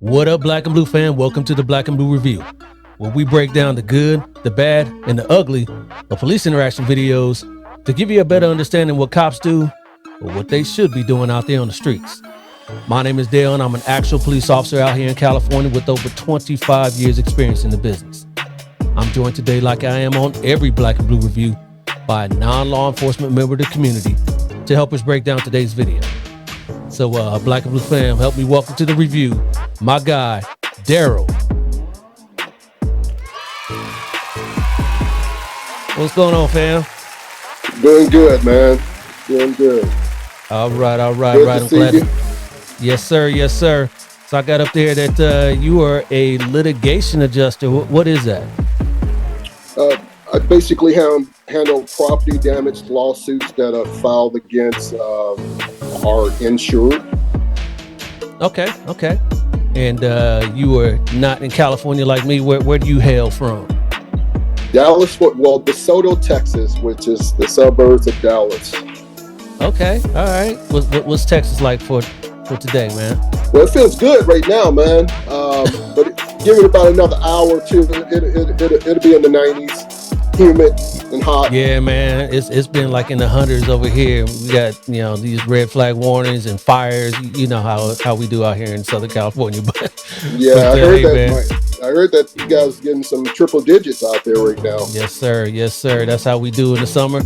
What up, Black and Blue fam? Welcome to the Black and Blue Review, where we break down the good, the bad, and the ugly of police interaction videos to give you a better understanding what cops do or what they should be doing out there on the streets. My name is Dale, and I'm an actual police officer out here in California with over 25 years experience in the business. I'm joined today, like I am on every Black and Blue Review, by a non-law enforcement member of the community to help us break down today's video. So, Black and Blue fam, help me welcome to the review my guy, Daryl. What's going on, fam? Doing good, man. Doing good. All right. Good I'm glad. Yes, sir. So I got up there that you are a litigation adjuster. What is that? I basically handle property damage lawsuits that are filed against our insured. Okay. And you are not in California like me. Where do you hail from? Dallas, DeSoto, Texas, which is the suburbs of Dallas. Okay, all right. What's Texas like for today, man? Well, it feels good right now, man. But give it about another hour or two, it'll be in the 90s. Humid and hot. Yeah, man, it's been like in the hundreds over here. We got these red flag warnings and fires. You know how we do out here in Southern California. But yeah, I heard that you guys getting some triple digits out there right now. Yes, sir. That's how we do in the summer.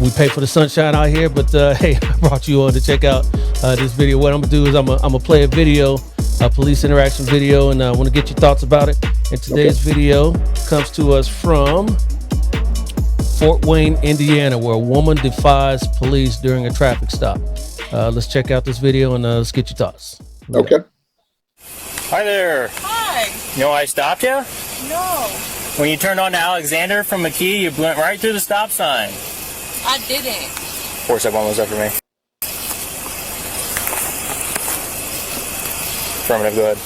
We pay for the sunshine out here, but hey, I brought you on to check out this video. What I'm gonna do is I'm gonna play a video, a police interaction video, and I want to get your thoughts about it. And today's video comes to us from Fort Wayne, Indiana, where a woman defies police during a traffic stop. Let's check out this video and let's get your thoughts. Okay. Hi there. Hi. You know why I stopped you? No, When you turned on to Alexander from McKee, you went right through the stop sign. I didn't. 471 was up for me. Affirmative, go ahead.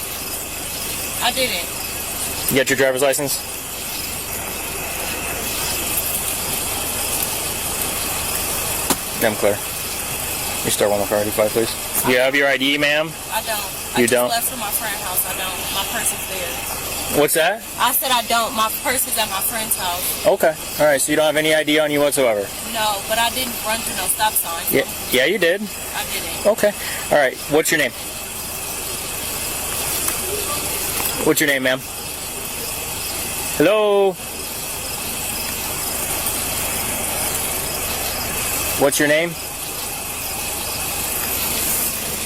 I didn't. You got your driver's license? I'm clear. You start 105, please. You have your ID, ma'am? I don't. You I just don't? left from my friend's house. I don't. My purse is there. What's that? I said I don't. My purse is at my friend's house. Okay. All right, so you don't have any ID on you whatsoever? No, but I didn't run through no stop sign. Yeah, you did. I didn't. Okay. All right, what's your name? What's your name, ma'am? Hello? What's your name?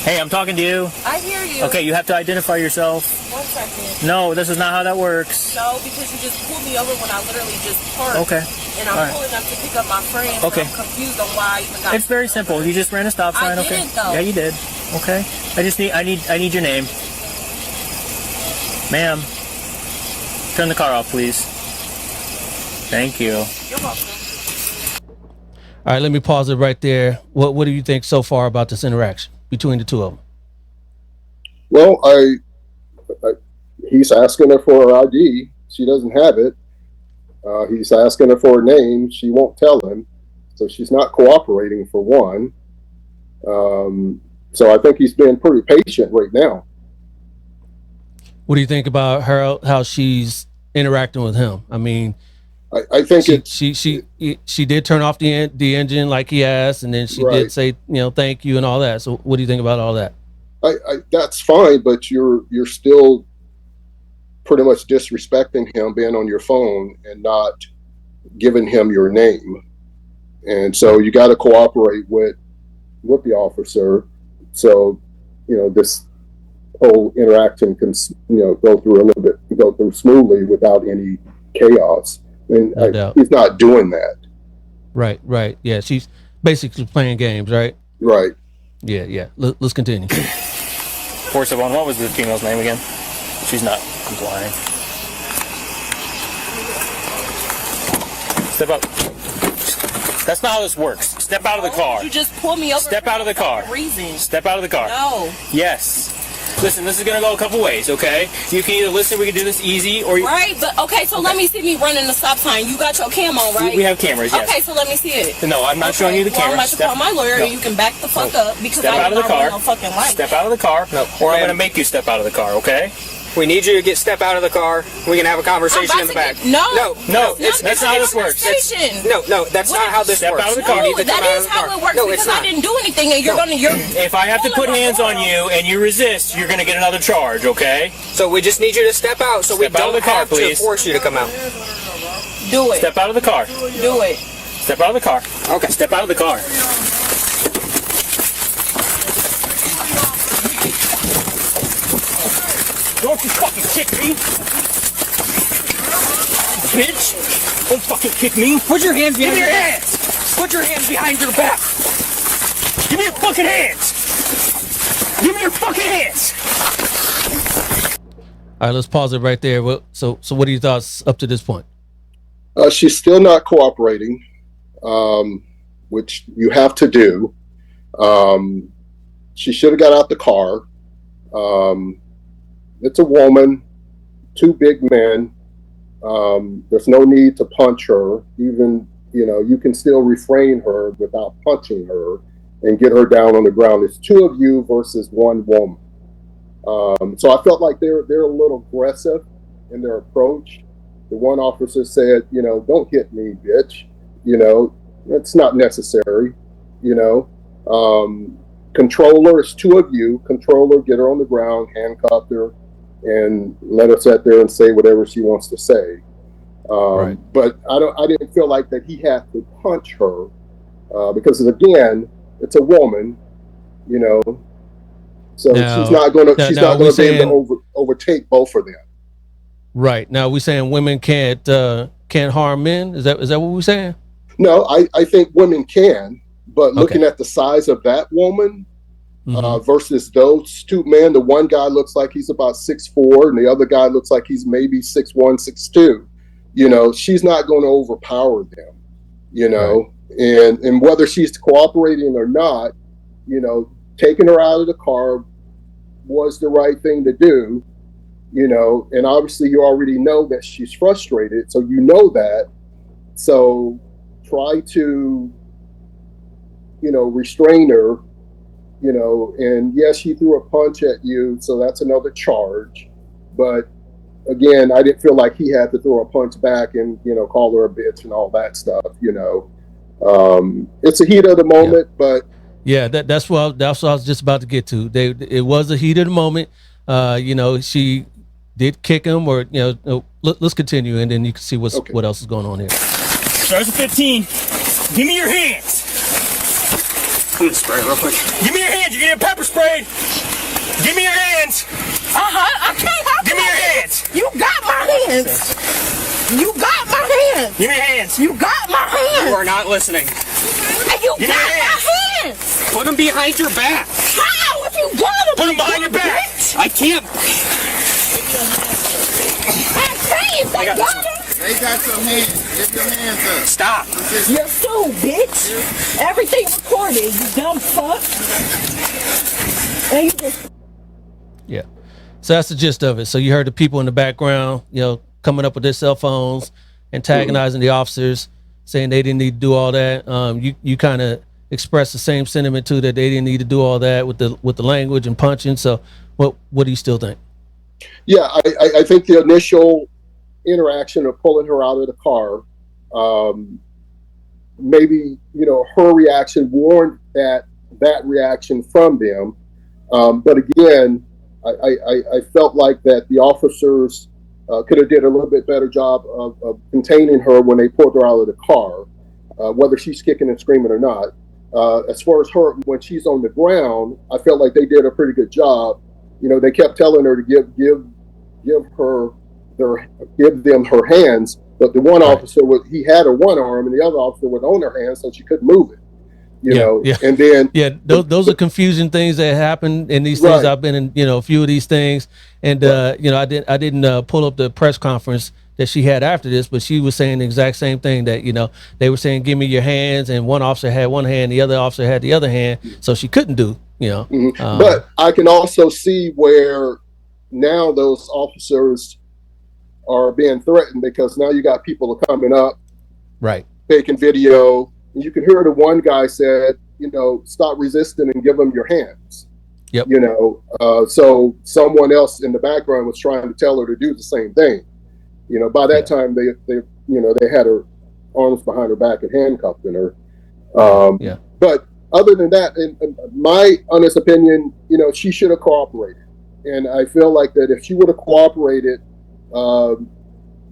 Hey, I'm talking to you. I hear you. Okay, you have to identify yourself. 1 second. No, this is not how that works. No, because you just pulled me over when I literally just parked. Okay. And I'm pulling up to pick up my friend. Okay. So I'm confused on why I even got. It's very simple. You just ran a stop sign. I Okay. didn't, though. Yeah, you did. Okay. I need your name. Ma'am. Turn the car off, please. Thank you. You're welcome. All right, let me pause it right there. What do you think so far about this interaction between the two of them? Well, he's asking her for her ID. She doesn't have it. He's asking her for her name. She won't tell him. So she's not cooperating, for one. So I think he's being pretty patient right now. What do you think about her, how she's interacting with him? I mean, I think she did turn off the engine like he asked, and then she Right. did say thank you and all that. So what do you think about all that? that's fine, but you're still pretty much disrespecting him, being on your phone and not giving him your name. And so you got to cooperate with the officer. So this whole interaction can go through smoothly without any chaos. And No doubt. he's not doing that. Right. Yeah, she's basically playing games, right? Right. Yeah. Let's continue. 471, what was the female's name again? She's not complying. Step up. That's not how this works. Step out of the car. You just pulled me over. Step out of the car. For no reason. Step out of the car. No. Yes. Listen, this is gonna go a couple ways, okay? You can either listen, we can do this easy, or Right, but okay, so let me see me running the stop sign. You got your cam on, right? we have cameras, yes. Okay, so let me see it. No, I'm not showing you the Well, camera. I'm about to call my lawyer No. and you can back the fuck up because Step I out of the don't car. run no fucking light. Step out of the car, or I'm gonna make you step out of the car, okay? We need you to step out of the car. We can have a I'm conversation about in the to back. get- no, that's not how this works. No, that's not how this Step works. out of the You car. need to No, come that out is of the how car. it works No, because it's not. I didn't do anything and you're gonna If I have to put hands on you and you resist, you're gonna get another charge, okay? So we just need you to step out so we Step out of don't the car, have please. to force you to come out. do it. Step out of the car. Do it. Step out of the car. Okay. Step out of the car. Don't you fucking kick me! Bitch! Don't fucking kick me! Put your hands behind your hands! Put your hands behind your back! Give me your fucking hands! Give me your fucking hands! All right, let's pause it right there. So what are your thoughts up to this point? She's still not cooperating, which you have to do. She should have got out the car. It's a woman, two big men. There's no need to punch her. Even, you can still refrain her without punching her and get her down on the ground. It's two of you versus one woman. So I felt like they're a little aggressive in their approach. The one officer said, don't hit me, bitch. That's not necessary. Controller, it's two of you. Controller, get her on the ground, handcuff her, and let her sit there and say whatever she wants to say. Right. But I didn't feel like that he had to punch her because again, it's a woman, So Now- she's not going now- to now be we able saying- to overtake both of them. Right. Now we're saying women can't harm men. Is that what we're saying? No, I think women can, but looking Okay. at the size of that woman Mhm. versus those two men, the one guy looks like he's about 6'4", and the other guy looks like he's maybe 6'1", 6'2". She's not going to overpower them. And whether she's cooperating or not, taking her out of the car was the right thing to do. And obviously you already know that she's frustrated, so that. So try to, restrain her, and yes, she threw a punch at you, so that's another charge. But again, I didn't feel like he had to throw a punch back and, call her a bitch and all that stuff, It's a heat of the moment, but Yeah, that's what I was just about to get to. It was a heat of the moment. She did kick him, or let's continue, and then you can see what else is going on here. Stars of 15. Give me your hands. I'm gonna spray real quick. Give me your hands. You're getting pepper sprayed. Give me your hands. I can't help Give me your it. hands. You got my hands. You got my hands. Give me your hands. You got my hands. You are not listening. And you Give me got your my hands. hands. Put them behind your back. How? If you got them. Put them behind your back. I can't. I got them. They got some hands. Get your hands up. Stop. You're so bitch. Everything recorded, you dumb fuck. And you just Yeah. So that's the gist of it. So you heard the people in the background, coming up with their cell phones, antagonizing the officers, saying they didn't need to do all that. You kind of expressed the same sentiment too, that they didn't need to do all that with the language and punching. So what do you still think? yeah, I think the initial interaction of pulling her out of the car, maybe, her reaction warned that reaction from them. But again, I felt like that the officers could have did a little bit better job of containing her when they pulled her out of the car, whether she's kicking and screaming or not. As far as her, when she's on the ground, I felt like they did a pretty good job. They kept telling her to give them her hands, but the one officer he had her one arm and the other officer was on her hand, so she couldn't move it. Yeah. And then Those are confusing things that happen in these things. Right. I've been in, a few of these things, and I didn't pull up the press conference that she had after this, but she was saying the exact same thing, that they were saying, give me your hands, and one officer had one hand, the other officer had the other hand, so she couldn't do you know. But I can also see where now those officers are being threatened because now you got people coming up, right, taking video. And you can hear the one guy said, you know, stop resisting and give them your hands. Yep. You know, so someone else in the background was trying to tell her to do the same thing. You know, by that time they you know, they had her arms behind her back and handcuffing her. But other than that, in my honest opinion, you know, she should have cooperated. And I feel like that if she would have cooperated,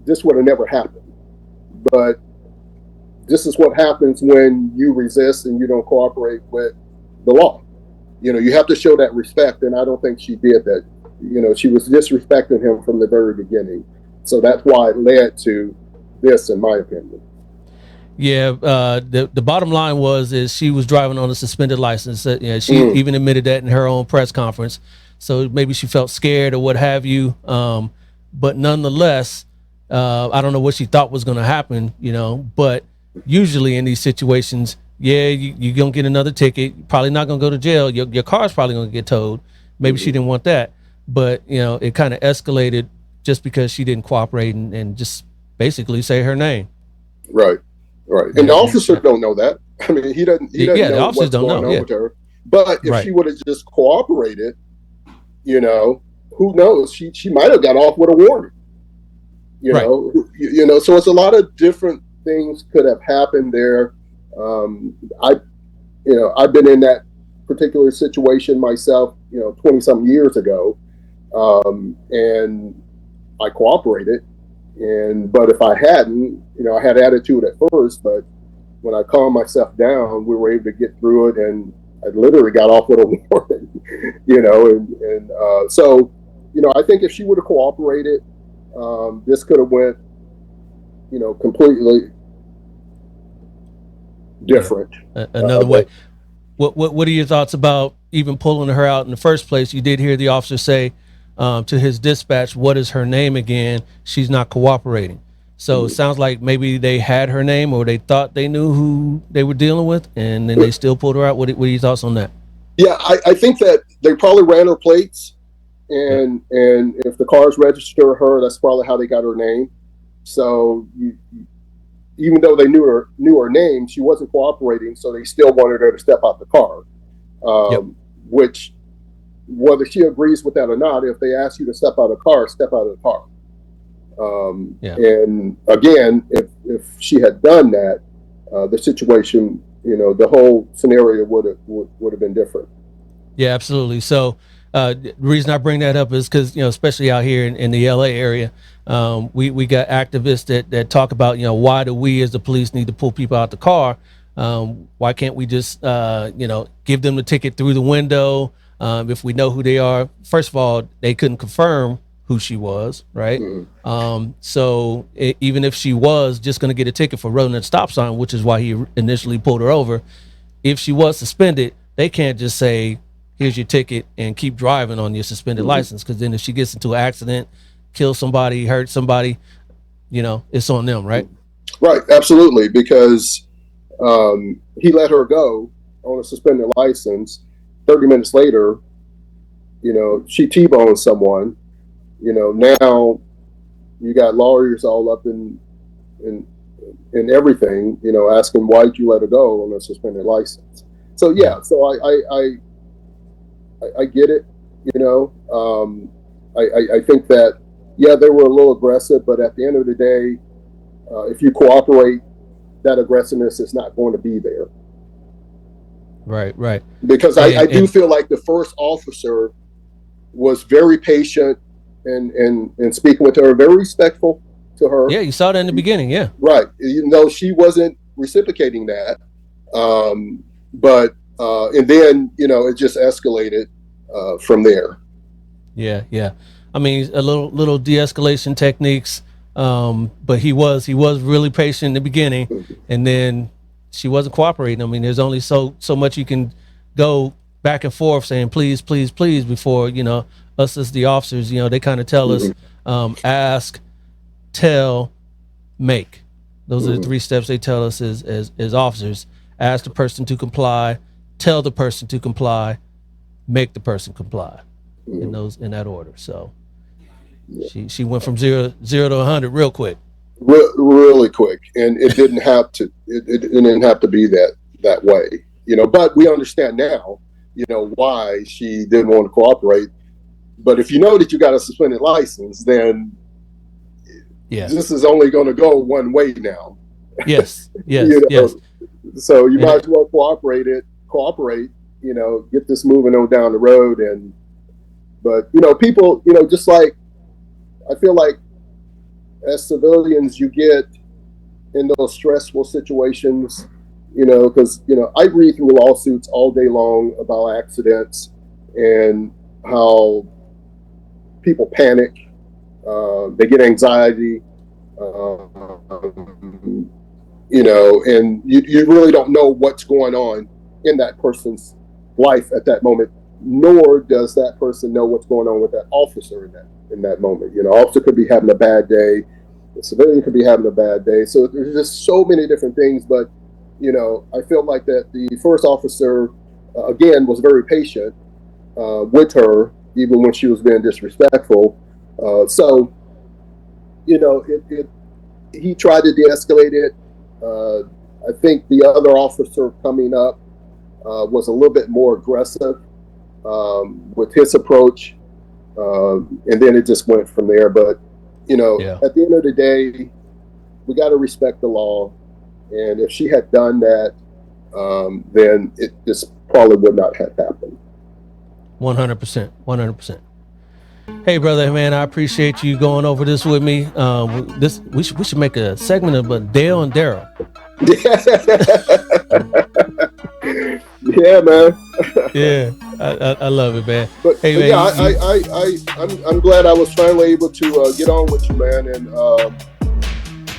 this would have never happened. But this is what happens when you resist and you don't cooperate with the law. You know, you have to show that respect, and I don't think she did that. You know, she was disrespecting him from the very beginning. So that's why it led to this, in my opinion. Yeah, the bottom line is she was driving on a suspended license. She even admitted that in her own press conference. So maybe she felt scared or what have you. But nonetheless, I don't know what she thought was going to happen, you know. But usually in these situations, you're going to get another ticket. You're probably not going to go to jail. Your car's probably going to get towed. Maybe she didn't want that. But, you know, it kind of escalated just because she didn't cooperate and just basically say her name. Right. And the officer don't know that. I mean, he doesn't know what's going on with her. But if she would have just cooperated, you know, who knows? She might have got off with a warning. You know, so it's a lot of different things could have happened there. I've been in that particular situation myself, you know, 20 something years ago. And I cooperated. But if I hadn't, you know, I had attitude at first, but when I calmed myself down, we were able to get through it, and I literally got off with a warning, you know, and so, you know, I think if she would have cooperated, this could have went, you know, completely different. Another way. What are your thoughts about even pulling her out in the first place? You did hear the officer say to his dispatch, what is her name again? She's not cooperating. So it sounds like maybe they had her name, or they thought they knew who they were dealing with, and then they still pulled her out. What are your thoughts on that? Yeah, I think that they probably ran her plates, and if the cars register her, that's probably how they got her name. So even though they knew her name, she wasn't cooperating, so they still wanted her to step out the car. Which, whether she agrees with that or not, if they ask you to step out of the car, step out of the car. And again, if she had done that, the situation, you know, the whole scenario would have been different. Yeah, absolutely. So the reason I bring that up is because, you know, especially out here in the LA area, we got activists that talk about, you know, why do we as the police need to pull people out the car? Why can't we just, you know, give them the ticket through the window? If we know who they are. First of all, they couldn't confirm who she was, right? So even if she was just going to get a ticket for running a stop sign, which is why he initially pulled her over, if she was suspended, they can't just say, here's your ticket and keep driving on your suspended license. Because then if she gets into an accident, kill somebody, hurt somebody, you know, it's on them, right? Right, absolutely. Because he let her go on a suspended license. 30 minutes later, you know, she T-boned someone. You know, now you got lawyers all up in everything, you know, asking why did you let her go on a suspended license. So yeah, so I get it, you know. I think that, yeah, they were a little aggressive, but at the end of the day, if you cooperate, that aggressiveness is not going to be there. Right. Because I do feel like the first officer was very patient and speaking with her, very respectful to her. Yeah, you saw that in the beginning, yeah. Right. Even though she wasn't reciprocating that. But and then, you know, it just escalated from there. Yeah. I mean, a little de-escalation techniques. But he was really patient in the beginning, and then she wasn't cooperating. I mean, there's only so much you can go back and forth saying please before, you know, us as the officers, you know, they kind of tell us ask, tell, make. Those are the three steps they tell us as officers. Ask the person to comply, tell the person to comply, make the person comply in that order. So she went from zero to 100 real quick. Really quick, and it didn't have to. It didn't have to be that way, But we understand now, why she didn't want to cooperate. But if you know that you got a suspended license, then this is only going to go one way now. Yes. So you might as well cooperate. Get this moving on down the road. But people, just like I feel like as civilians, you get in those stressful situations, because I read through lawsuits all day long about accidents and how people panic, they get anxiety, and you really don't know what's going on in that person's life at that moment, nor does that person know what's going on with that officer in that moment. Officer could be having a bad day, the civilian could be having a bad day. So there's just so many different things. But I feel like that the first officer again was very patient with her, even when she was being disrespectful. He tried to de-escalate it. I think the other officer coming up was a little bit more aggressive with his approach, and then it just went from there. But at the end of the day, we got to respect the law, and if she had done that, then this probably would not have happened. 100%. Hey, brother, man, I appreciate you going over this with me. We should make a segment of Dale and Daryl. Yeah, man. Yeah, I love it, man. But hey, man, I'm glad I was finally able to get on with you, man,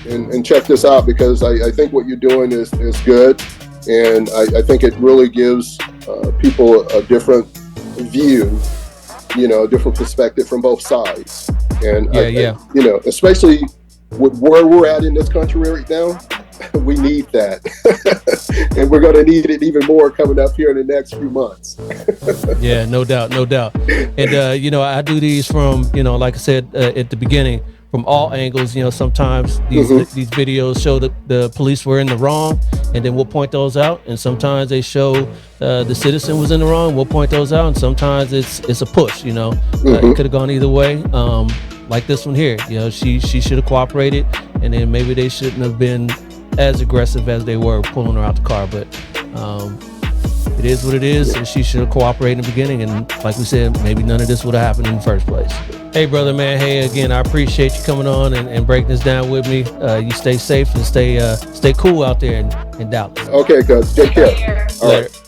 and check this out, because I think what you're doing is good, and I think it really gives people a different view, a different perspective from both sides. And especially with where we're at in this country right now, we need that. And we're going to need it even more coming up here in the next few months. Yeah, no doubt. And, I do these from, like I said at the beginning, from all angles. Sometimes these videos show that the police were in the wrong, and then we'll point those out. And sometimes they show the citizen was in the wrong. We'll point those out. And sometimes it's a push. It could have gone either way. Like this one here, she should have cooperated, and then maybe they shouldn't have been as aggressive as they were pulling her out the car. But it is what it is, and she should have cooperated in the beginning. And like we said, maybe none of this would have happened in the first place. Hey, brother, man. Hey, again, I appreciate you coming on and breaking this down with me. You stay safe and stay cool out there in Dallas. Okay, cuz. Take care. All right.